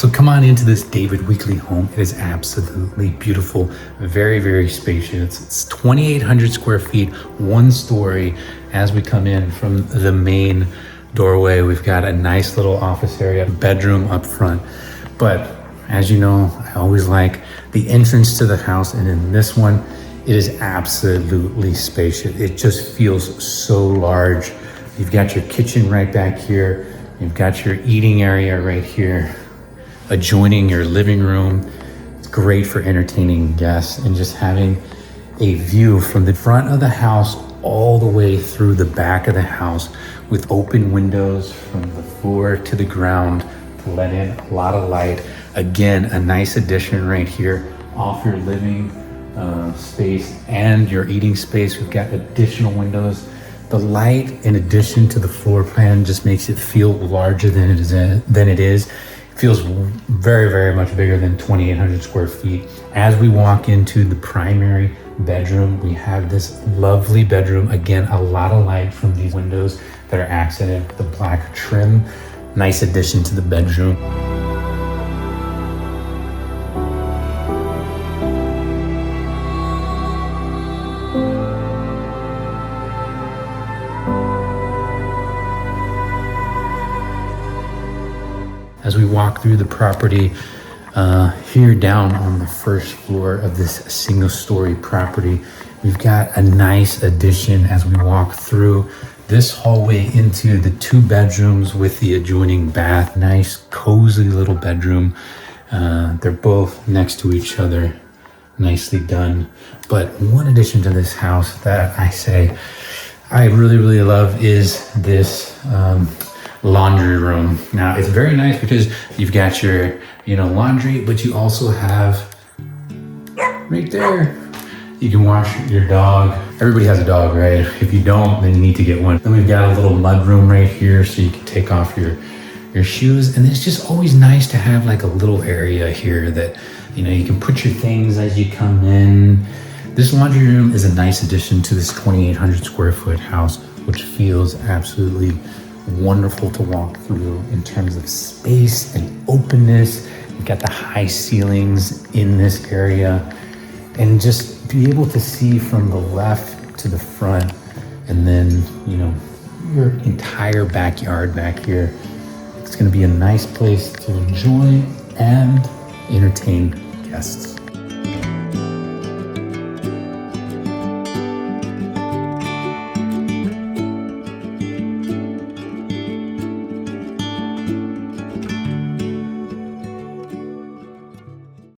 So come on into this David Weekly home. It is absolutely beautiful, very, very spacious. It's 2,800 square feet, one story. As we come in from the main doorway, we've got a nice little office area, bedroom up front. But as you know, I always like the entrance to the house, and in this one, it is absolutely spacious. It just feels so large. You've got your kitchen right back here. You've got your eating area right here, adjoining your living room. It's great for entertaining guests and just having a view from the front of the house all the way through the back of the house with open windows from the floor to the ground to let in a lot of light. Again, a nice addition right here off your living space and your eating space. We've got additional windows. The light, in addition to the floor plan, just makes it feel larger than it is. It feels very, very much bigger than 2,800 square feet. As we walk into the primary bedroom, we have this lovely bedroom. Again, a lot of light from these windows that are accented with the black trim. Nice addition to the bedroom. As we walk through the property, here down on the first floor of this single story property, we've got a nice addition as we walk through this hallway into the two bedrooms with the adjoining bath. Nice, cozy little bedroom. They're both next to each other, nicely done. But one addition to this house that I really, really love is this laundry room. Now it's very nice because you've got your laundry, but you also have right there, you can wash your dog. Everybody has a dog, right? If you don't, then you need to get one. Then we've got a little mud room right here so you can take off your shoes. And it's just always nice to have like a little area here that you can put your things as you come in. This laundry room is a nice addition to this 2,800 square foot house, which feels absolutely wonderful to walk through in terms of space and openness. You've got the high ceilings in this area, and just be able to see from the left to the front, and then your entire backyard back here. It's going to be a nice place to enjoy and entertain guests.